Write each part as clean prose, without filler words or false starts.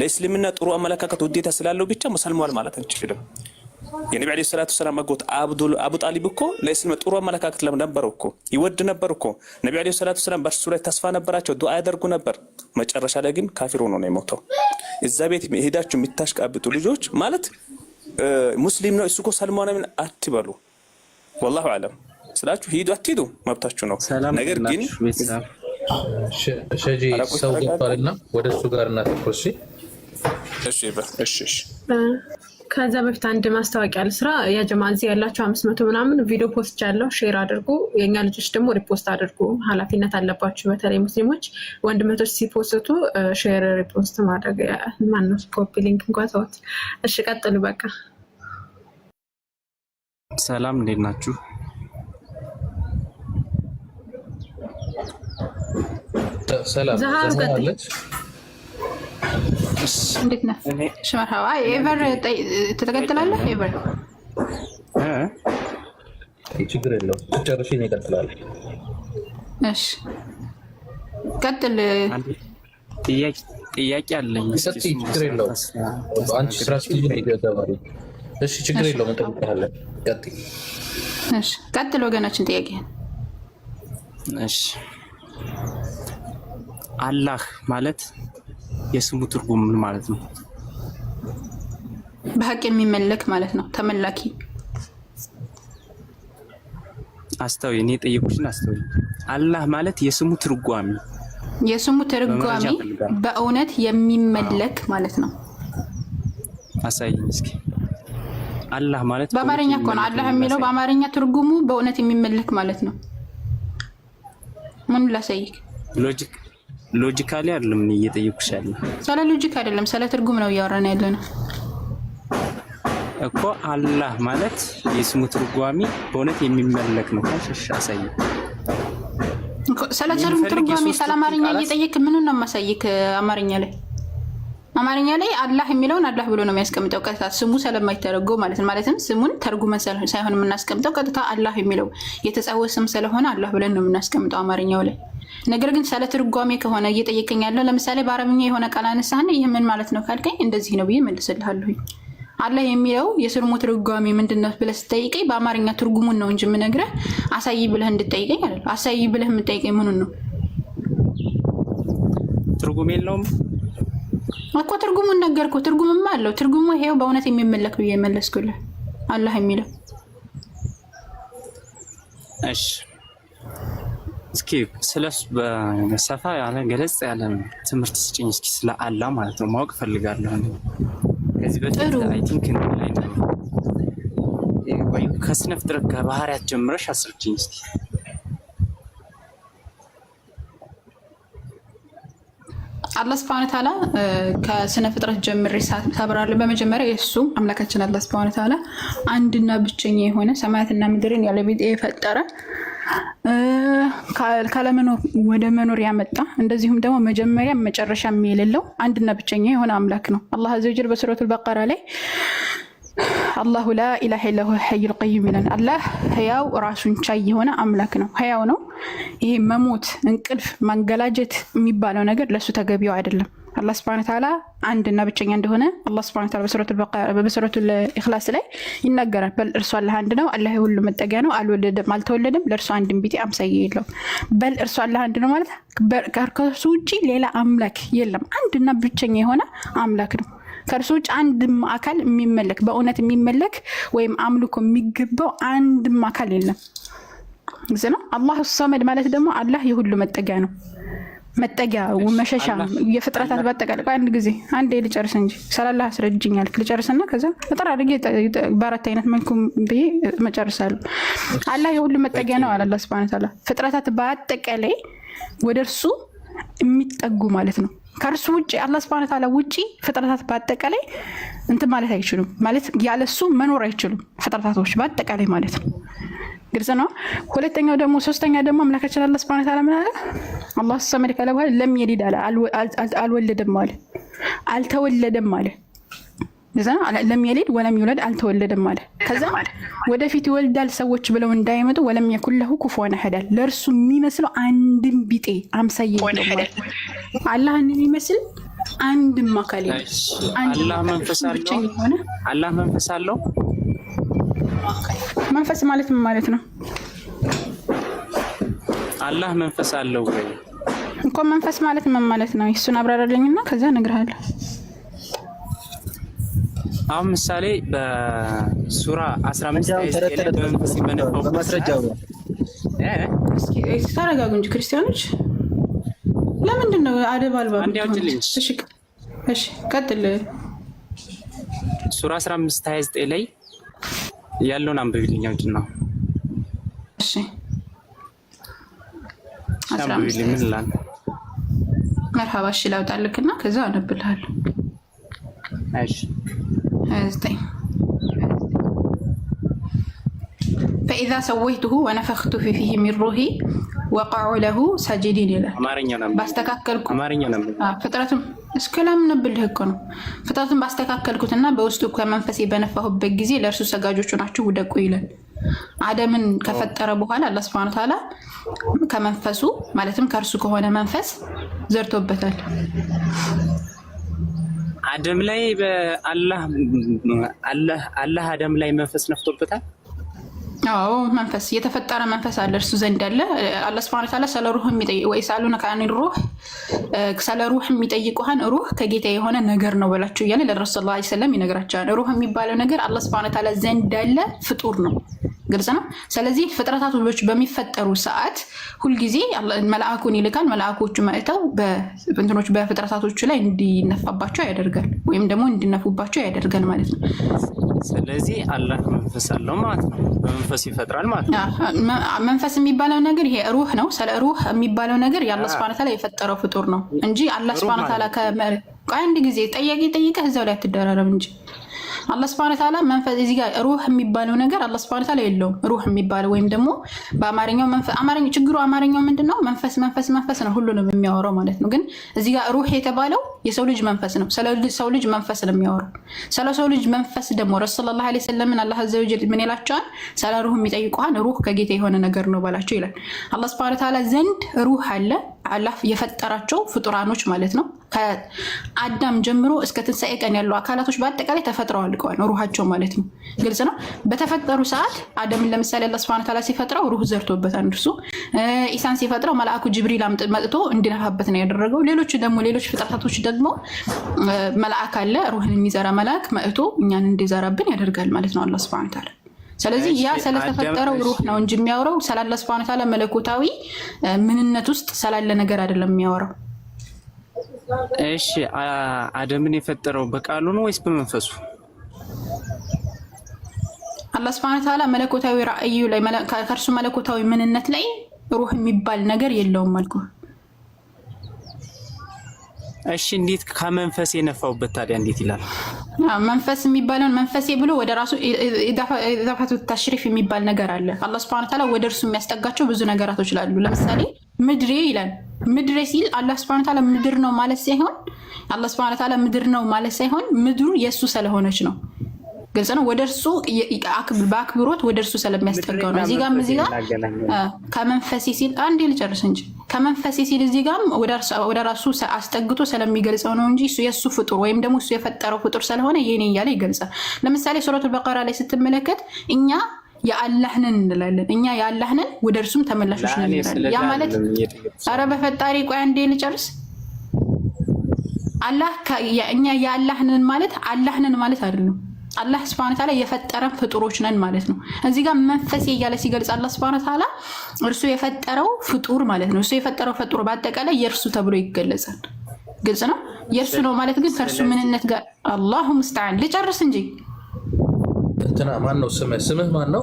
ለእስልምና ጥሩ አመለካከት ውዴታ ስላለው ብቻ ሙስልማን ማለት አንችልም። የነብዩ አለይሂ ሰላቱ ሰላም አጎት አቡ ጣሊብ እኮ ለእስልምና ጥሩ አመለካከት ነበረው እኮ ይወድ ነበር እኮ። ነብዩ አለይሂ ሰላቱ ሰላም በእርሱ ላይ ተስፋ ነበራቸው፣ ዱዓ ያደርጉ ነበር። መጨረሻ ላይ ግን ካፊር ሆኖ ነው የሞተው። እዛ ቤት ሄዳችሁ የምታሽቃብጡ ልጆች ማለት ሙስሊም ነው እሱ እኮ ሰልማን ምን አትበሉ። ወላሁ አለም ስላችሁ ሂዱ አትሂዱ መብታችሁ ነው። ነገር ግን ሸጂ ሰው ገባልና ወደሱ ጋር እናተኩር። እሺ ከዛ በፊት አንድ ማስታወቂያ ልስራ። ያ ጀማ እዚህ ያላችሁ 500 ምናምን ቪዲዮ ፖስት ያለው ሼር አድርጉ። የኛ ልጆች ደግሞ ሪፖስት አድርጉ። ኃላፊነት አለባችሁ። በተለይ ሙስሊሞች ወንድመቶች ሲፖስቱ ሼር ሪፖስት ማድረግ ማነው ኮፒ ሊንክ እንኳን ተውት። እሺ ቀጥሉ በቃ። ሰላም እንዴት ናችሁ? ሰላም ዘሃለች እንዴት ነህ? እሺ መርሐባ። ኤቨር ትቀጥላለህ? ኤቨር ችግር የለውም ጨርሼ ነው እቀጥላለሁ። እሺ ቀጥል። ጥያቄ አለኝ። ችግር የለውም አንቺ ስትራቴጂ ነው ይገዛባል። እሺ ችግር የለውም እንጠብቅሃለን። ቀጥል። እሺ ቀጥል ወገናችን ጥያቄ። እሺ አላህ ማለት የስሙ ትርጉም ምን ማለት ነው? በሐቅ የሚመለክ ማለት ነው። ተመላኪ። አስተውይ፣ እኔ ጠየቁሽን አስተውይ። አላህ ማለት የስሙ ትርጓሜ በእውነት የሚመለክ ማለት ነው። አሳይኝ እስኪ። አላህ ማለት በአማርኛ እኮ ነው አላህ የሚለው በአማርኛ ትርጉሙ በእውነት የሚመለክ ማለት ነው። ምን ላሳይክ? ሎጂካሊ አይደለም እየጠየቁሽ ያለው። ስለ ሎጂክ አይደለም ስለ ትርጉም ነው እያወራን ያለነው እኮ። አላህ ማለት የስሙ ትርጓሜ በእውነት የሚመለክ ነው። ካሽ አሳይ። ስለ ትርጓሜ ስለ አማርኛ እየጠየቅ ምን ነው ማሳይክ? አማርኛ ላይ አላህ የሚለውን አላህ ብሎ ነው የሚያስቀምጠው ቀጥታ ስሙ ስለማይተረጎ ማለት ነው። ማለትም ስሙን ተርጉመን ሳይሆን የምናስቀምጠው ቀጥታ አላህ የሚለው የተጻፈ ስም ስለሆነ አላህ ብለን ነው የምናስቀምጠው አማርኛው ላይ። ነገር ግን ስለ ትርጓሜ ከሆነ እየጠየቀኝ ያለው ለምሳሌ በአረብኛ የሆነ ቃል አነሳህና ይህ ምን ማለት ነው ካልከኝ እንደዚህ ነው ብዬ መልስልሃለሁ። አላህ የሚለው የስሙ ትርጓሜ ምንድነው ብለህ ስትጠይቀኝ በአማርኛ ትርጉሙን ነው እንጂ የምነግርህ አሳይ ብለህ እንድጠይቀኝ አይደል። አሳይ ብለህ የምጠይቀኝ ምኑን ነው? ትርጉም የለውም እኮ ትርጉሙን ነገርኩህ። ትርጉምማ አለው። ትርጉሙ ይሄው በእውነት የሚመለክ ብዬ መለስኩልህ አላህ የሚለው። እሺ እስኪ ስለስ በሰፋ ያለ ገለጽ ያለ ትምህርት ስጭኝ እስኪ ስለ አላህ ማለት ነው ማወቅ ፈልጋለሁ። ከዚህ በፊት አይ ቲንክ ላይ ነው ወይ ከስነ ፍጥረት ከባህሪያት ጀምረሽ አስረጅኝ እስኪ። አላህ Subhanahu Wa Ta'ala ከስነ ፍጥረት ጀምሬ ሳብራራ በመጀመሪያ የሱ አምላካችን አላህ Subhanahu Wa Ta'ala አንድና ብቸኛ የሆነ ሰማያትና ምድርን ያለ ቢጤ የፈጠረ ካለመኖር ወደ መኖር ያመጣ እንደዚሁም ደግሞ መጀመሪያ መጨረሻ የሌለው አንድና ብቸኛ የሆነ አምላክ ነው። አላህ አዘ ወጀል በሱረቱል በቀራ ላይ አላሁ ላ ኢላሀ ኢላ ሁወል ሐዩል ቀዩም ይላል። አላህ ህያው ራሱን ቻይ የሆነ አምላክ ነው። ህያው ነው። ይሄ መሞት፣ እንቅልፍ፣ ማንገላጀት የሚባለው ነገር ለሱ ተገቢው አይደለም። አላህ Subhanahu Wa Ta'ala አንድና ብቸኛ እንደሆነ አላህ Subhanahu Wa Ta'ala በሱረቱል ኢኽላስ ላይ ይናገራል። በል እርሱ አላህ አንድ ነው፣ አላህ ሁሉ መጠጊያ ነው፣ አልወለደም አልተወለደም፣ ለእርሱ አንድም ቢጤ አምሳያ የለውም። በል እርሱ አላህ አንድ ነው ማለት ከእርሱ ውጪ ሌላ አምላክ የለም። አንድና ብቸኛ የሆነ አምላክ ነው። ከእርሱ ውጭ አንድም አካል የሚመለክ በእውነት የሚመለክ ወይም አምልኮ የሚገባው አንድም አካል የለም። እዚህ ነው አላህ ሰመድ ማለት ደግሞ አላህ የሁሉ መጠጊያ ነው። መጠጊያ ወመሸሻ የፍጥረታት በአጠቃላይ አንድ ጊዜ አንዴ ልጨርስ እንጂ ሰላላህ አስረጅኛል ልጨርስና ከዛ ተጠራ አድርጌ በአራት አይነት መልኩ ብዬ መጨረሳለሁ። አላህ የሁሉ መጠጊያ ነው አለ አላህ Subhanahu Wa Ta'ala። ፍጥረታት በአጠቃላይ ወደርሱ የሚጠጉ ማለት ነው። ከርሱ ውጪ አላህ Subhanahu Wa Ta'ala ውጪ ፍጥረታት በአጠቃላይ እንት ማለት አይችሉም። ማለት ያለሱ መኖር አይችሉም ፍጥረታቶች በአጠቃላይ ማለት ነው። ግልጽ ነው። ሁለተኛው ደግሞ ሶስተኛ ደግሞ አምላካችን አላህ Subhanahu Wa Ta'ala ምን አለ? አላህ ሰመድ ካለ በኋላ ለም የሊድ አለ አልወለደም ማለት አልተወለደም ማለት እዛ ለም የሊድ ወለም ይወለድ አልተወለደም ማለት ከዛ ወደፊት ይወልዳል ሰዎች ብለው እንዳይመጡ ወለም የኩን ለሁ ኩፉወን አሐድ ለርሱ የሚመስለው አንድም ቢጤ አምሳያ የለውም። አላህን የሚመስል አንድም አካል የለም። አላህ መንፈስ አለው። አላህ መንፈስ አለው። መንፈስ ማለት ምን ማለት ነው? አላህ መንፈስ አለው ወይ እኮ መንፈስ ማለት ምን ማለት ነው? እሱን አብራራልኝና ከዛ እነግርሃለሁ። አሁን ምሳሌ በሱራ 15 በመንፈስ በነፈው በማስረጃው እስኪ ተረጋጉ እንጂ ክርስቲያኖች ለምንድን ነው አደብ አልባ? እሺ ቀጥል። ሱራ 15:29 ላይ ያለውን አንብብልኝ ነው። እሺ 15 ምን ይላል? መርሐባ። እሺ ላውጣልክና ከዛ አነብልሃለሁ። እሺ 29 فإذا سويته ونفخت فيه من روحي وقعوا له ساجدين ይላል። ባስተካከልኩ ፍጥረቱን እስከላም ነብልህ እኮ ነው። ፍጥረቱን ባስተካከልኩትና በውስጡ ከመንፈሴ በነፋሁበት ጊዜ ለእርሱ ሰጋጆቹ ናችሁ ውደቁ ይላል። አደምን ከፈጠረ በኋላ አላህ ሱብሓነሁ ወተዓላ ከመንፈሱ ማለትም ከእርሱ ከሆነ መንፈስ ዘርቶበታል። አደም ላይ አላህ አደም ላይ መንፈስ ነፍቶበታል። አዎ መንፈስ የተፈጠረ መንፈስ አለ እርሱ ዘንድ አለ። አላህ ሱብሓነሁ ወተዓላ ስለ ሩህ የሚጠይቅ ወይ ሳሉነከ አን ሩህ ስለ ሩህ የሚጠይቁህን ሩህ ከጌታ የሆነ ነገር ነው በላቸው እያለ ለረሱል ሰለላሁ ዐለይሂ ወሰለም ይነግራቸዋል። ሩህ የሚባለው ነገር አላህ ሱብሓነሁ ወተዓላ ዘንድ ያለ ፍጡር ነው። ግልጽ ነው። ስለዚህ ፍጥረታቶች በሚፈጠሩ ሰዓት ሁልጊዜ መልአኩን ይልካል። መልአኮቹ መጥተው በእንትኖች በፍጥረታቶቹ ላይ እንዲነፋባቸው ያደርጋል፣ ወይም ደግሞ እንዲነፉባቸው ያደርጋል ማለት ነው። ስለዚህ አላህ መንፈስ አለው ማለት ነው። በመንፈስ ይፈጥራል ማለት ነው። መንፈስ የሚባለው ነገር ይሄ ሩህ ነው። ስለ ሩህ የሚባለው ነገር የአላህ ሱብሓነሁ ወተዓላ የፈጠረው ፍጡር ነው እንጂ አላህ ሱብሓነሁ ወተዓላ አንድ ጊዜ ጠያቂ ጠይቀህ እዛው ላይ አትደራረብ እንጂ አላህ ሱብሓነሁ ወተዓላ መንፈስ እዚህ ጋር ሩህ የሚባለው ነገር አላህ ሱብሓነሁ ወተዓላ የለውም። ሩህ የሚባለው ወይም ደግሞ በአማርኛው መንፈስ ችግሩ አማርኛው ምንድነው? መንፈስ ነው ሁሉንም የሚያወራው ማለት ነው። ግን እዚህ ጋር ሩህ የተባለው የሰው ልጅ መንፈስ ነው። ስለ ሰው ልጅ መንፈስ ነው የሚያወራው። ስለ ሰው ልጅ መንፈስ ደግሞ ረሱል ሰለላሁ ዐለይሂ ወሰለም አላህ አዘ ወጀል ምን ይላቸዋል? ስለ ሩህ የሚጠይቁሃን ሩህ ከጌታ የሆነ ነገር ነው ባላቸው ይላል። አላህ ሱብሓነሁ ወተዓላ ዘንድ ሩህ አለ። አላህ የፈጠራቸው ፍጡራኖች ማለት ነው። ከአዳም ጀምሮ እስከ ትንሣኤ ቀን ያሉ አካላቶች በአጠቃላይ ተፈጥረው አልቀዋል፣ ሩሃቸው ማለት ነው። ግልጽ ነው። በተፈጠሩ ሰዓት አዳምን ለምሳሌ አላህ ሱብሓነሁ ወተዓላ ሲፈጥረው ሩህ ዘርቶበታል። እርሱ ኢሳን ሲፈጥረው መልአኩ ጅብሪል መጥቶ እንዲነፋበት ነው ያደረገው። ሌሎች ፍጥረታቶች ደግሞ መልአክ አለ፣ ሩህን የሚዘራ መልአክ መጥቶ እኛን እንዲዘራብን ያደርጋል ማለት ነው አላህ ሱብሓነሁ ወተዓላ። ስለዚህ ያ ስለተፈጠረው ሩህ ነው እንጂ የሚያወራው ስለ አላህ ሱብሓነሁ ወተዓላ መለኮታዊ ምንነት ውስጥ ስላለ ነገር አይደለም የሚያወራው። እሺ አደምን የፈጠረው በቃሉ ነው ወይስ በመንፈሱ? አላህ ሱብሓነሁ ወተዓላ መለኮታዊ ራእዩ ላይ ከእርሱ መለኮታዊ ምንነት ላይ ሩህ የሚባል ነገር የለውም አልኩህ። እሺ እንዴት ከመንፈስ የነፋውበት ታዲያ እንዴት ይላል? መንፈስ የሚባለውን መንፈሴ ብሎ ወደ ራሱ ኢዳፋቱ ተሽሪፍ የሚባል ነገር አለ። አላህ ሱብሓነሁ ወተዓላ ወደ እርሱ የሚያስጠጋቸው ብዙ ነገራቶች ላሉ። ለምሳሌ ምድሬ ይላል። ምድሬ ሲል አላህ ሱብሓነሁ ወተዓላ ምድር ነው ማለት ሳይሆን አላህ ሱብሓነሁ ወተዓላ ምድር ነው ማለት ሳይሆን ምድሩ የእሱ ስለሆነች ነው። ግልጽ ነው። ወደ እርሱ በአክብሮት ወደ እርሱ ስለሚያስጠጋው ነው። እዚህ ጋር ከመንፈሴ ሲል አንዴ ልጨርስ እንጂ ከመንፈሴ ሲል እዚህ ጋር ወደ ራሱ አስጠግቶ ስለሚገልጸው ነው እንጂ እሱ የእሱ ፍጡር ወይም ደግሞ እሱ የፈጠረው ፍጡር ስለሆነ የኔ እያለ ይገልጻል። ለምሳሌ ሱረቱል በቀራ ላይ ስትመለከት እኛ የአላህንን እንላለን። እኛ የአላህንን ወደ እርሱም ተመላሾች ነን እንላለን። ያ ማለት ኧረ በፈጣሪ ቆይ አንዴ ልጨርስ። እኛ የአላህንን ማለት አላህንን ማለት አይደለም። አላህ ሱብሓነሁ ወተዓላ የፈጠረን ፍጡሮች ነን ማለት ነው። እዚህ ጋር መንፈሴ እያለ ሲገልጽ አላህ ሱብሓነሁ ወተዓላ እርሱ የፈጠረው ፍጡር ማለት ነው። እሱ የፈጠረው ፍጡር በአጠቃላይ የእርሱ ተብሎ ይገለጻል። ግልጽ ነው። የእርሱ ነው ማለት ግን ከእርሱ ምንነት ጋር አላሁ ሙስተዓን። ልጨርስ እንጂ እንትና ማን ነው ስምህ ማን ነው?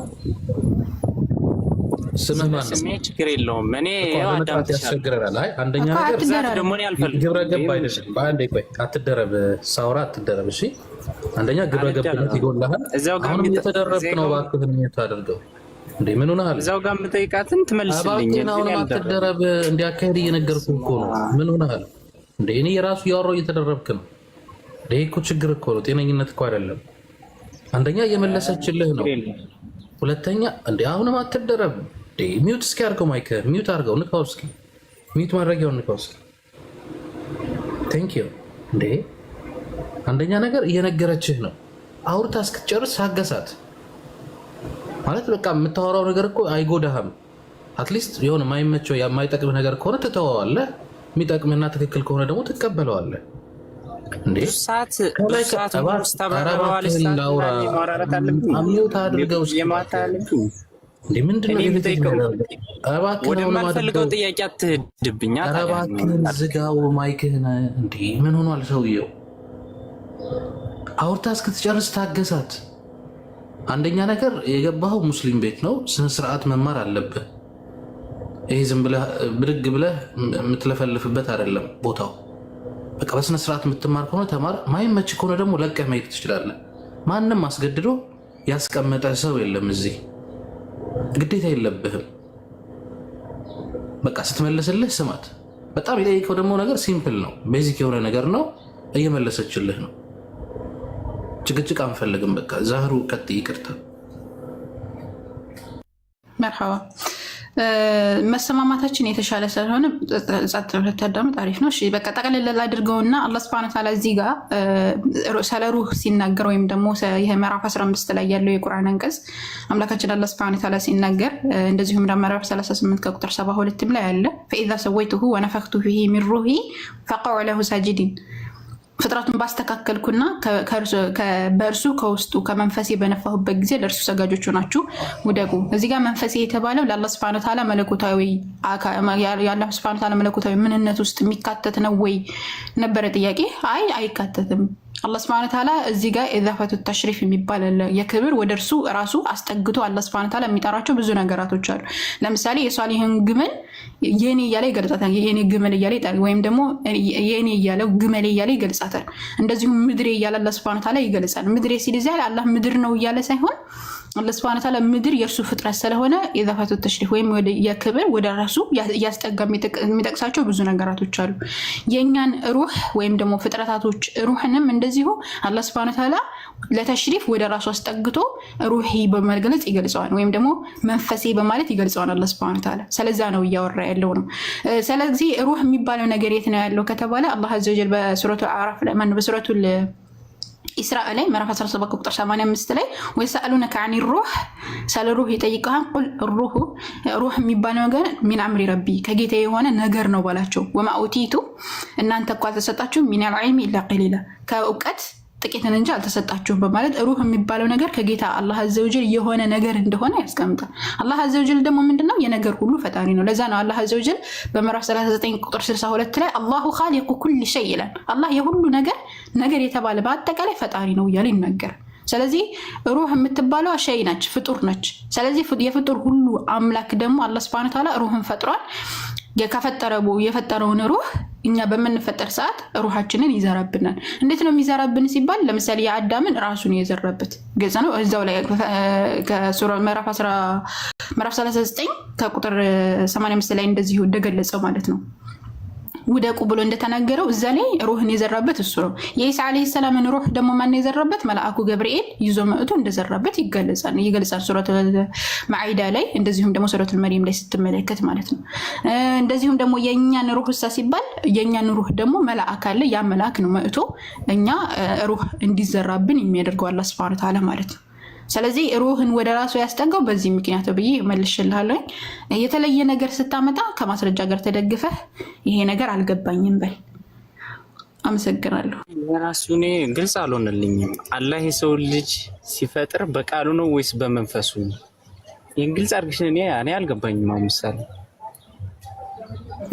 ስምህ ማን ነው? ስሜ ችግር የለውም። እኔ አዳምጥ ያስቸግረናል። አይ አንደኛ ነገር ደግሞ እኔ አልፈልግም። ግብረ ገብ አይደለም። በአንዴ ቆይ አትደረብ፣ ሳውራ አትደረብ። እሺ አንደኛ ግብረ ገብነት ይጎልሃል። አሁን እየተደረብክ ነው። እባክህን የምታደርገው እንዴ ምን ሆነሃል? እዛው ጋር የምጠይቃትን ትመልስልኝ። አሁን አትደረብ፣ እንዲያካሄድ እየነገርኩህ እኮ ነው። ምን ሆነሃል እንዴ? እኔ የራሱ ያወራው እየተደረብክ ነው። ይሄ እኮ ችግር እኮ ነው። ጤነኝነት እኮ አይደለም። አንደኛ እየመለሰችልህ ነው። ሁለተኛ እንዴ አሁንም አትደረብ። ሚዩት እስኪ አድርገው፣ ማይክህን ሚዩት አድርገው፣ ንካው እስኪ ሚዩት ማድረጊያውን ንካው እስኪ። ቴንክ ዩ እንዴ? አንደኛ ነገር እየነገረችህ ነው። አውርታ እስክትጨርስ ታገሳት ማለት በቃ የምታወራው ነገር እኮ አይጎዳህም። አትሊስት የሆነ የማይመቸው የማይጠቅም ነገር ከሆነ ትተወዋለህ። የሚጠቅምና ትክክል ከሆነ ደግሞ ትቀበለዋለህ። እንዴ ወደማልፈልገው ጥያቄ አትሄድብኝ። ዝጋው ማይክህን። እንዴ ምን ሆኗል ሰውየው? አውርታ እስክትጨርስ ታገሳት። አንደኛ ነገር የገባኸው ሙስሊም ቤት ነው፣ ስነስርዓት መማር አለብህ። ይሄ ዝም ብለህ ብድግ ብለህ የምትለፈልፍበት አይደለም ቦታው። በቃ በስነስርዓት የምትማር ከሆነ ተማር። ማይመች ከሆነ ደግሞ ለቀህ መሄድ ትችላለህ። ማንም አስገድዶ ያስቀመጠ ሰው የለም እዚህ። ግዴታ የለብህም። በቃ ስትመለስልህ ስማት። በጣም የጠየቀው ደግሞ ነገር ሲምፕል ነው፣ ቤዚክ የሆነ ነገር ነው። እየመለሰችልህ ነው። ጭቅጭቅ አንፈልግም። በቃ ዛህሩ ቀጥ ይቅርታ። መርሐባ መሰማማታችን የተሻለ ስለሆነ ጸጥ ብለህ ታዳምጥ አሪፍ ነው። እሺ በቃ ጠቅልል አድርገውና አላህ ሱብሓነሁ ወተዓላ እዚህ ጋር ስለ ሩህ ሲናገር ወይም ደግሞ ይሄ ምዕራፍ 15 ላይ ያለው የቁርአን አንቀጽ አምላካችን አላህ ሱብሓነሁ ወተዓላ ሲናገር እንደዚሁም ምዕራፍ 38 ከቁጥር 72 ላይ አለ ፈኢዛ ሰወይቱሁ ወነፈኽቱ ፊሂ ሚን ሩሂ ፈቀዑ ለሁ ሳጅዲን ፍጥረቱን ባስተካከልኩና በእርሱ ከውስጡ ከመንፈሴ በነፋሁበት ጊዜ ለእርሱ ሰጋጆቹ ናችሁ ውደቁ። እዚህ ጋር መንፈሴ የተባለው ለአላህ ሱብሓነሁ ወተዓላ መለኮታዊ የአላህ ሱብሓነሁ ወተዓላ መለኮታዊ ምንነት ውስጥ የሚካተት ነው ወይ ነበረ ጥያቄ። አይ አይካተትም። አላህ ሱብሓነሁ ወተዓላ እዚህ ጋር ኢዛፈቱ ተሽሪፍ የሚባል የክብር ወደ እርሱ ራሱ አስጠግቶ አላህ ሱብሓነሁ ወተዓላ የሚጠራቸው ብዙ ነገራቶች አሉ። ለምሳሌ የሷሊህን ግመል የኔ እያለ ይገልጻታል። የኔ ግመል እያለ ይጠራል። ወይም ደግሞ የኔ እያለው ግመል እያለ ይገልጻታል። እንደዚሁም ምድሬ እያለ አላህ ሱብሓነሁ ወተዓላ ይገልጻል። ምድሬ ሲል እዚያ አላህ ምድር ነው እያለ ሳይሆን አላህ ሱብሓነሁ ወተዓላ ምድር የእርሱ ፍጥረት ስለሆነ ኢዛፈቱ ተሽሪፍ ወይም የክብር ወደ ራሱ እያስጠጋ የሚጠቅሳቸው ብዙ ነገራቶች አሉ። የእኛን ሩህ ወይም ደግሞ ፍጥረታቶች ሩህንም እንደዚሁ አላህ ሱብሓነሁ ወተዓላ ለተሽሪፍ ወደ ራሱ አስጠግቶ ሩሂ በመግለጽ ይገልጸዋል፣ ወይም ደግሞ መንፈሴ በማለት ይገልጸዋል አላህ ሱብሓነሁ ወተዓላ። ስለዛ ነው እያወራ ያለው ነው። ስለዚህ ሩህ የሚባለው ነገር የት ነው ያለው ከተባለ አላህ አዘ ወጀል በሱረቱል አዕራፍ ላይ ማነው በሱረቱል ኢስራእ ላይ ምዕራፍ 17 ቁጥር 85 ላይ ወይሰአሉነከ አኒ ሩህ ስለ ሩህ ይጠይቃል። ቁል ሩህ የሚባለው ነገር ሚን አምሪ ረቢ ከጌታ የሆነ ነገር ነው ባላቸው። ወማ ኡቲቱ እናንተ እኮ አልተሰጣችሁም ሚነል ዒልሚ ኢላ ቀሊላ ከእውቀት ጥቂትን እንጂ አልተሰጣችሁም በማለት ሩህ የሚባለው ነገር ከጌታ አላህ አዘወጀል የሆነ ነገር እንደሆነ ያስቀምጣል። አላህ አዘወጀል ደግሞ ምንድነው? የነገር ሁሉ ፈጣሪ ነው። ለዛ ነው አላህ አዘወጀል በምዕራፍ 39 ቁጥር 62 ላይ አላሁ ኻሊቁ ኩል ሸይ ይላል። አላህ የሁሉ ነገር የተባለ በአጠቃላይ ፈጣሪ ነው እያለ ይናገራል። ስለዚህ ሩህ የምትባለው ሸይ ነች፣ ፍጡር ነች። ስለዚህ የፍጡር ሁሉ አምላክ ደግሞ አላህ ሱብሓነሁ ወተዓላ ሩህን ፈጥሯል። የፈጠረውን ሩህ እኛ በምንፈጠር ሰዓት ሩሃችንን ይዘራብናል። እንዴት ነው የሚዘራብን ሲባል ለምሳሌ የአዳምን ራሱን የዘራበት ገጽ ነው። እዛው ላይ ከሱራ ምዕራፍ 39 ከቁጥር 85 ላይ እንደዚሁ እንደገለጸው ማለት ነው። ውደቁ ብሎ እንደተናገረው እዛ ላይ ሩህን የዘራበት እሱ ነው። የኢሳ ዓለይሂ ሰላምን ሩህ ደግሞ ማን የዘራበት? መልአኩ ገብርኤል ይዞ መጥቶ እንደዘራበት ይገልጻል ሱረቱል ማኢዳ ላይ፣ እንደዚሁም ደግሞ ሱረቱል መርየም ላይ ስትመለከት ማለት ነው። እንደዚሁም ደግሞ የእኛን ሩህ እሳ ሲባል የእኛን ሩህ ደግሞ መልአክ አለ። ያ መልአክ ነው መጥቶ እኛ ሩህ እንዲዘራብን የሚያደርገው አላህ ሱብሓነሁ ወተዓላ ማለት ነው። ስለዚህ ሩህን ወደ ራሱ ያስጠጋው በዚህ ምክንያት ብዬ መልሽልሃለሁ። የተለየ ነገር ስታመጣ ከማስረጃ ጋር ተደግፈህ ይሄ ነገር አልገባኝም በል። አመሰግናለሁ። ራሱ እኔ ግልጽ አልሆነልኝም። አላህ የሰው ልጅ ሲፈጥር በቃሉ ነው ወይስ በመንፈሱ? ይህን ግልጽ አድርግሽ። እኔ አልገባኝም። አሁን ምሳሌ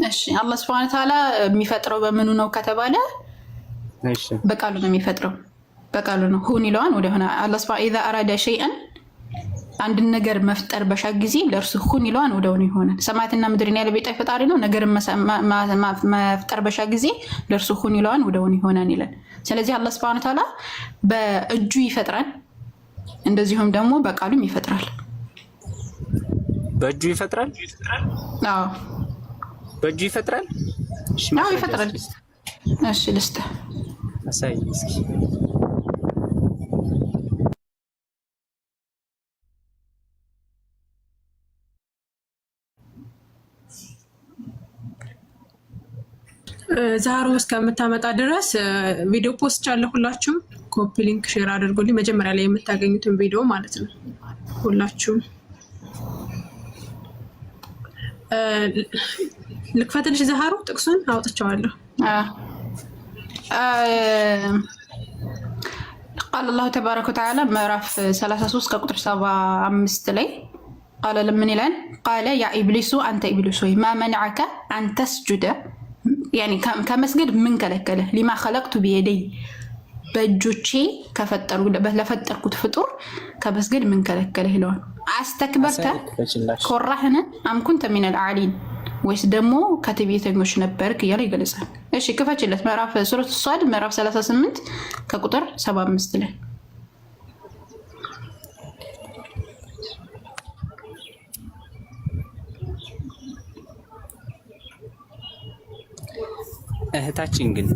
እሺ፣ አላህ ሱብሓነሁ ወተዓላ የሚፈጥረው በምኑ ነው ከተባለ በቃሉ ነው የሚፈጥረው። በቃሉ ነው። ሁን ይለዋል ወደሆነ አላህ ሱብሓነሁ ኢዛ አራዳ ሸይአን አንድን ነገር መፍጠር በሻ ጊዜ ለእርሱ ሁን ይለዋል ወደሆነ ይሆናል። ሰማያትና ምድርን ያለ ቤጣ ፈጣሪ ነው። ነገርን መፍጠር በሻ ጊዜ ለእርሱ ሁን ይለዋል ወደሆነ ይሆናል ይላል። ስለዚህ አላህ ሱብሓነሁ ወተዓላ በእጁ ይፈጥራል፣ እንደዚሁም ደግሞ በቃሉም ይፈጥራል። በእጁ ይፈጥራል። አዎ በእጁ ይፈጥራል። አዎ ይፈጥራል። እሺ ልስጥህ አሳይ እስኪ። ዛሩ እስከምታመጣ ድረስ ቪዲዮ ፖስት አለ። ሁላችሁም ኮፒ ሊንክ ሼር አድርጉልኝ። መጀመሪያ ላይ የምታገኙትን ቪዲዮ ማለት ነው። ሁላችሁም ልክፈትልሽ። ዛሩ ጥቅሱን አውጥቻለሁ። قال الله تبارك وتعالى مراف 33 كقطر 75 لي قال لمن الان قال يا ابليس انت ابليس ما منعك ان تسجد يعني كمسجد من كلكله لما خلقت بيدي بجوتشي لفتركت فطور كمسجد من كلكله لون استكبرت كرهنا ام كنت من العالين ወይስ ደግሞ ከትዕቢተኞች ነበርክ እያለ ይገልጻል። እሺ ክፈችለት። ምዕራፍ ሱረቱ ሷድ ምዕራፍ 38 ከቁጥር 75 ላይ እህታችን ግን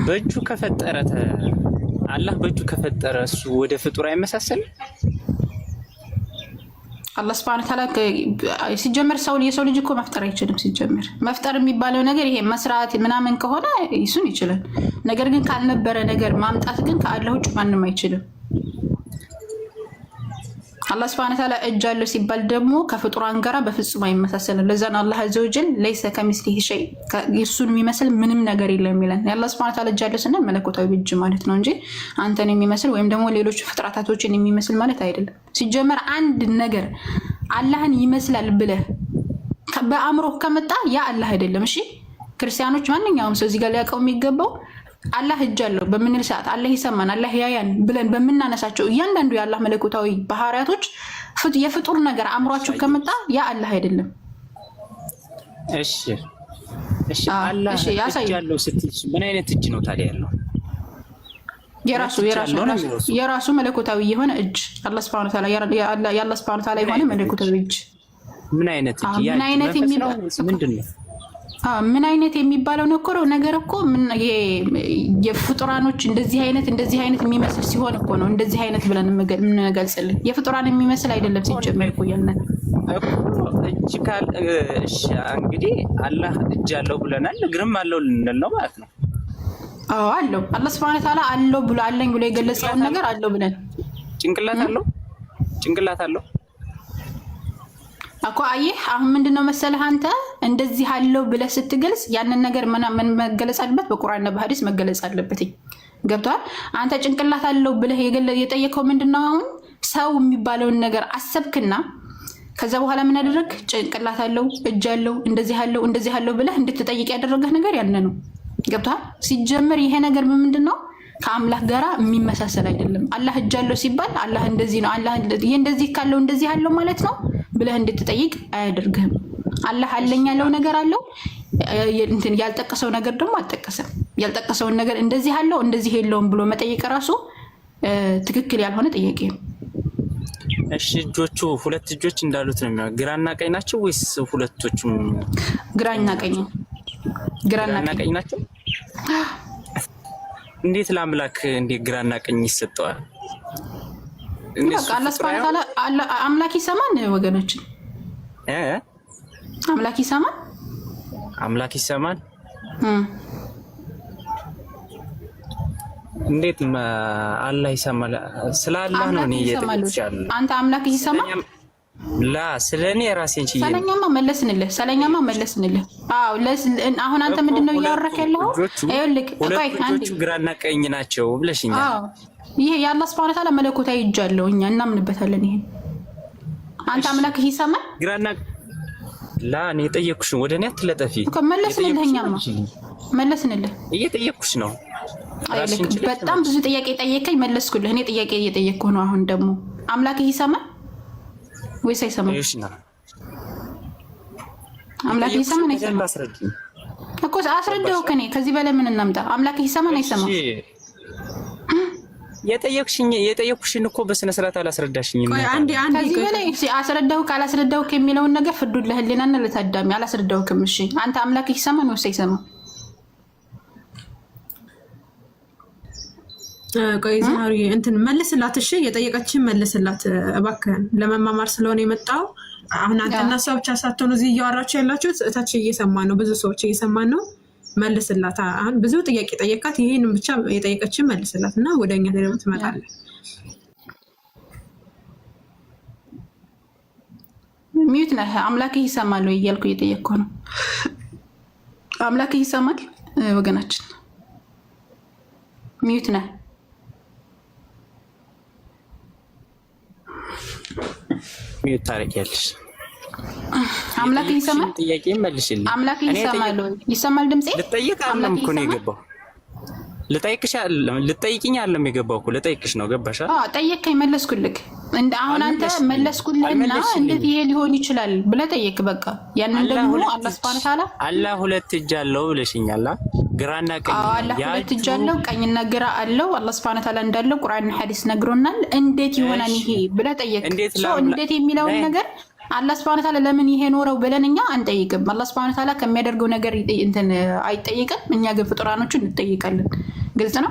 በእጁ ከፈጠረ አላህ በእጁ ከፈጠረ እሱ ወደ ፍጡር አይመሳሰልም? አላህ Subhanahu Ta'ala ሲጀመር የሰው ልጅ እኮ መፍጠር አይችልም። ሲጀመር መፍጠር የሚባለው ነገር ይሄ መስራት ምናምን ከሆነ እሱን ይችላል። ነገር ግን ካልነበረ ነገር ማምጣት ግን ከአላህ ውጭ ማንም አይችልም። አላህ Subhanahu Ta'ala እጅ አለው ሲባል ደግሞ ከፍጡራን ጋር በፍጹም አይመሳሰልም። ለዛ ነው አላህ Azza wa Jalla ليس كمثله شيء እሱን የሚመስል ምንም ነገር የለም ይላል። የአላህ Subhanahu Ta'ala እጅ አለው ስንል መለኮታዊ እጅ ማለት ነው እንጂ አንተን የሚመስል ወይም ደግሞ ሌሎች ፍጥረታቶችን የሚመስል ማለት አይደለም። ሲጀመር አንድ ነገር አላህን ይመስላል ብለህ በአእምሮ ከመጣ ያ አላህ አይደለም። እሺ ክርስቲያኖች ማንኛውም ሰው እዚህ ጋር ሊያውቀው የሚገባው አላህ እጅ አለው በምንል ሰዓት አላህ ይሰማን አላህ ያያን ብለን በመናነሳቸው እያንዳንዱ የአላህ መለኮታዊ ባህሪያቶች የፍጡር ነገር አእምሯቸው ከመጣ ያ አላህ አይደለም። እሺ አላህ እጅ ያለው ስትይ ምን አይነት እጅ ነው ታዲያ ያለው? የራሱ መለኮታዊ የሆነ እጅ አላህ Subhanahu Ta'ala ያላህ Subhanahu Ta'ala የሆነ መለኮታዊ እጅ ምን አይነት እጅ ያ ምንድነው? ምን አይነት የሚባለው ነገር እኮ ምን የፍጡራኖች እንደዚህ አይነት የሚመስል ሲሆን እኮ ነው እንደዚህ አይነት ብለን የምንገልጽልን። የፍጡራን የሚመስል አይደለም ሲጀመር እኮ ያለን እጅ ካል እሺ እንግዲህ አላህ እጅ አለው ብለናል፣ እግርም አለው ልንል ነው ማለት ነው። አዎ አለው። አላህ Subhanahu Ta'ala አለው ብሎ አለኝ ብሎ የገለጸውን ነገር አለው ብለን ጭንቅላት አለው እኮ አየህ። አሁን ምንድነው መሰለህ አንተ እንደዚህ አለው ብለህ ስትገልጽ ያንን ነገር ምን መገለጽ አለበት? በቁርአንና በሐዲስ መገለጽ አለበት። ገብቷል? አንተ ጭንቅላት አለው ብለህ የጠየቀው ምንድነው? አሁን ሰው የሚባለውን ነገር አሰብክና ከዛ በኋላ ምን አደረግ? ጭንቅላት አለው እጅ አለው እንደዚህ አለው ብለህ እንድትጠይቅ ያደረገህ ነገር ያነ ነው። ገብቷል? ሲጀመር ይሄ ነገር ምንድነው? ከአምላክ ጋራ የሚመሳሰል አይደለም። አላህ እጅ አለው ሲባል አላህ እንደዚህ ነው አላህ እንደዚህ ካለው እንደዚህ አለው ማለት ነው ብለህ እንድትጠይቅ አያደርግህም። አላህ አለኝ ያለው ነገር አለው እንትን ያልጠቀሰው ነገር ደግሞ አልጠቀሰም። ያልጠቀሰውን ነገር እንደዚህ አለው እንደዚህ የለውም ብሎ መጠየቅ ራሱ ትክክል ያልሆነ ጥያቄ ነው። እሺ እጆቹ ሁለት እጆች እንዳሉት ነው የሚያው ግራና ቀኝ ናቸው ወይስ ሁለቶቹም ግራና ቀኝ ናቸው? እንዴት ለአምላክ እንዴት ግራና ቀኝ ይሰጠዋል? በቃ አላህ Subhanahu Ta'ala አምላክ ይሰማን ወገኖችን አምላክ ይሰማን እንዴት አላህ ይሰማል? ስለ አላህ ነው እኔ እየተጠየቅኩ አንተ አምላክ ይሰማል ላ ስለኔ ራሴን ቺ ሰለኛማ መለስንልህ። አዎ አሁን አንተ ምንድነው እያወራክ ያለው? አይልክ ቆይ አንዴ ግራና ቀኝ ናቸው ብለሽኛል። አዎ ይሄ የአላህ Subhanahu Ta'ala መለኮታዊ እጅ አለው እኛ እናምንበታለን። ይሄን አንተ አምላክ ይሰማል ግራና ላ እኔ ጠየቅኩሽ ወደ እኔ አትለጠፊ እኮ መለስንልህ እየጠየቅኩሽ ነው። አይልክ በጣም ብዙ ጥያቄ ጠየቀኝ መለስኩልህ። እኔ ጥያቄ እየጠየቅኩ ነው። አሁን ደግሞ አምላክ ይሰማል ወይስ አይሰማም? አምላክ ይሰማል አይሰማም እኮ አስረዳው ከኔ ከዚህ በላይ ምን እናምጣ? አምላክ ይሰማል አይሰማም? የጠየቅኩሽን እኮ በስነ ስርዓት አላስረዳሽኝም። ከዚህ በላይ አስረዳው ካላስረዳው የሚለውን ነገር ፍርዱን ለህሊናና ለታዳሚ አላስረዳውክም። እሺ አንተ አምላክ ይሰማል ወይስ አይሰማም? ቆይ ዛሬ እንትን መልስላት። እሺ የጠየቀችን መልስላት እባክህን። ለመማማር ስለሆነ የመጣው አሁን አንተና እሷ ብቻ ሳትሆኑ እዚህ እያወራችሁ ያላችሁት እታች እየሰማን ነው፣ ብዙ ሰዎች እየሰማን ነው። መልስላት። አሁን ብዙ ጥያቄ ጠየቃት፣ ይሄን ብቻ የጠየቀችን መልስላት እና ወደኛ ደግሞ ትመጣለህ። ሚዩት ነህ። አምላክህ ይሰማል ወይ እያልኩ እየጠየቅኩ ነው። አምላክህ ይሰማል ወገናችን? ሚዩት ነህ። ሚዩት ታረጊያለሽ። አምላክህ ይሰማል? ጥያቄ መልሽልኝ። አምላክህ ይሰማል ወይ? ይሰማል ድምጼ? ልጠይቅ አለም እኮ ነው የገባው። ልጠይቅኝ አለም የገባው እኮ ልጠይቅሽ ነው። ገባሽ? አዎ ጠየቅከኝ፣ መለስኩልክ። አሁን አንተ መለስኩልህና እንዴት ይሄ ሊሆን ይችላል ብለህ ጠየቅ። በቃ ያንን ደግሞ አላህ ሱብሓነሁ ወተዓላ አላህ ሁለት እጅ አለው ብለሽኛል። ግራና ቀኝ አላህ ሁለት እጅ አለው፣ ቀኝና ግራ አለው። አላህ ሱብሓነሁ ወተዓላ እንዳለው ቁርአንና ሐዲስ ነግሮናል። እንዴት ይሆናል ይሄ ብለህ ጠየቅ። እንዴት የሚለውን ነገር አላህ ሱብሓነሁ ወተዓላ ለምን ይሄ ኖረው ብለን እኛ አንጠይቅም። አላህ ሱብሓነሁ ወተዓላ ከሚያደርገው ነገር እንትን አይጠይቅም። እኛ ግን ፍጡራኖቹ እንጠይቃለን። ግልጽ ነው።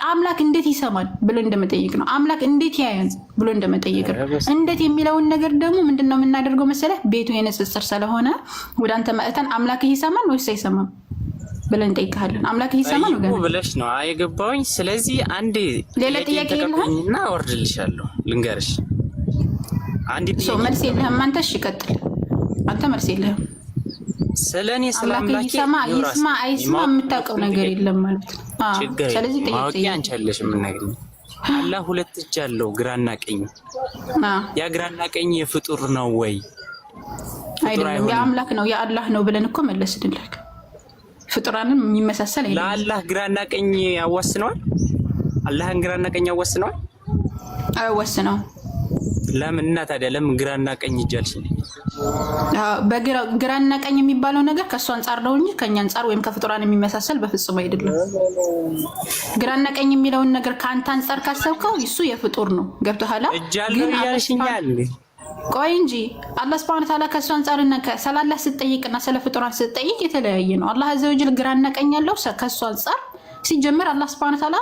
አምላክ እንዴት ይሰማል ብሎ እንደመጠየቅ ነው። አምላክ እንዴት ያያል ብሎ እንደመጠየቅ ነው። እንዴት የሚለውን ነገር ደግሞ ምንድነው የምናደርገው መሰለህ? ቤቱ የንጽጽር ስለሆነ ወደ አንተ መጥተን አምላክህ ይሰማል ወይስ አይሰማም ብለን እንጠይቃለን። አምላክህ ይሰማል ወገን ብለሽ ነው አይገባውኝ። ስለዚህ አንዴ ሌላ ጥያቄ የለህና ወርድልሻለሁ ልንገርሽ። አንዴ መልስ የለህም አንተ። እሺ ቀጥል አንተ። መልስ የለህም። ስለኔ ሰላም ላኪ ይስማ አይስማ የምታውቀው ነገር የለም ማለት ነው። ስለዚህ ጥያቄ አንቺ አለሽ ምን ነገር አላህ ሁለት እጅ አለው ግራና ቀኝ። ያ ግራና ቀኝ የፍጡር ነው ወይ? አይደለም፣ የአምላክ ነው የአላህ ነው ብለን እኮ መለስንልህ። ፍጡራንም የሚመሳሰል አይደለም። ለአላህ ግራና ቀኝ ያዋስነዋል? አላህን ግራና ቀኝ ያዋስነዋል? አይወስነው። ለምን እና ታዲያ ለምን ግራና ቀኝ እጃልሽ? በግራና ቀኝ የሚባለው ነገር ከእሱ አንጻር ነው እንጂ ከኛ አንጻር ወይም ከፍጡራን የሚመሳሰል በፍጹም አይደለም። ግራና ቀኝ የሚለውን ነገር ከአንተ አንጻር ካሰብከው እሱ የፍጡር ነው። ገብቶሃል? ግን ያልሽኛል። ቆይ እንጂ አላህ ሱብሓነሁ ወተዓላ ከእሱ አንጻርና ስላላህ ስትጠይቅና ስለ ፍጡራን ስትጠይቅ የተለያየ ነው። አላህ አዘወጅል ግራና ቀኝ ያለው ከእሱ አንጻር ሲጀምር አላህ ሱብሓነሁ ወተዓላ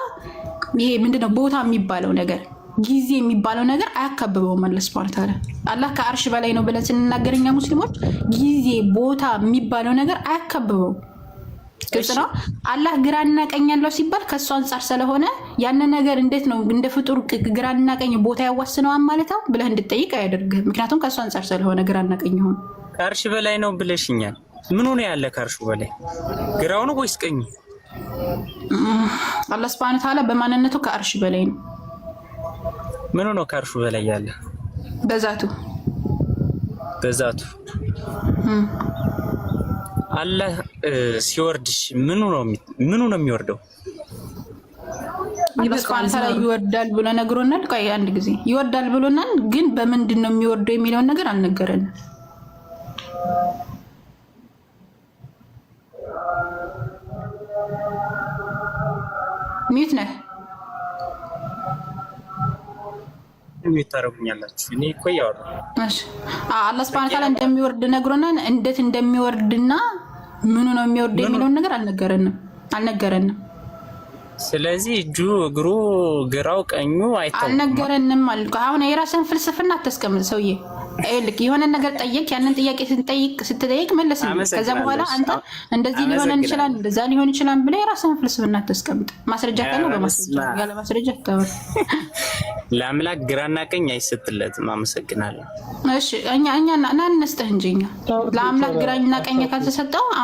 ይሄ ምንድነው ቦታ የሚባለው ነገር ጊዜ የሚባለው ነገር አያካብበውም። አላህ ሱብሓነሁ ወተዓላ አላህ ከአርሽ በላይ ነው ብለን ስንናገር እኛ ሙስሊሞች ጊዜ ቦታ የሚባለው ነገር አያካብበውም። ግልጽ ነው። አላህ ግራና ቀኝ ያለው ሲባል ከእሱ አንጻር ስለሆነ ያንን ነገር እንዴት ነው እንደ ፍጡር ግራና ቀኝ ቦታ ያዋስነዋል ማለት ነው ብለህ እንድትጠይቅ አያደርግህም። ምክንያቱም ከእሱ አንጻር ስለሆነ ግራና ቀኝ ሆነ። ከአርሽ በላይ ነው ብለሽኛል። ምን ሆነ ያለ ከአርሹ በላይ ግራው ነው ወይስ ቀኝ? አላህ ሱብሓነሁ ወተዓላ በማንነቱ ከአርሽ በላይ ነው። ምን ሆኖ ከአርሹ በላይ ያለ? በዛቱ አላህ ሲወርድሽ ምኑ ነው የሚወርደው? አላህ ሱብሓነሁ ወተዓላ ይወርዳል ብሎ ነግሮናል። ቆይ አንድ ጊዜ ይወርዳል ብሎናል፣ ግን በምንድን ነው የሚወርደው የሚለውን ነገር አልነገረንም። ሚዩት ነህ። የሚታረጉኛላችሁ እኔ እኮ ያወራሁ። እሺ አላህ ሱብሓነሁ ወተዓላ እንደሚወርድ ነግሮናል። እንዴት እንደሚወርድና ምኑ ነው የሚወርደው የሚለውን ነገር አልነገረንም። ስለዚህ እጁ፣ እግሩ፣ ግራው፣ ቀኙ አይታወቅም አልነገረንም አልኩ። አሁን የራስህን ፍልስፍና አታስቀምጥ ሰውዬ። ልክ የሆነ ነገር ጠየቅ፣ ያንን ጥያቄ ስትጠይቅ መለስ። ከዛ በኋላ አንተ እንደዚህ ሊሆን ይችላል እንደዛ ሊሆን ይችላል ብለህ የራስህን ፍልስፍና አታስቀምጥ። ማስረጃ ካለ በማስረጃ ያለ ማስረጃ ተወው። ለአምላክ ግራና ቀኝ አይሰጥለትም። አመሰግናለሁ። እሺ እኛ እናንስተህ እንጂ ለአምላክ ግራና ቀኝ ካልተሰጠው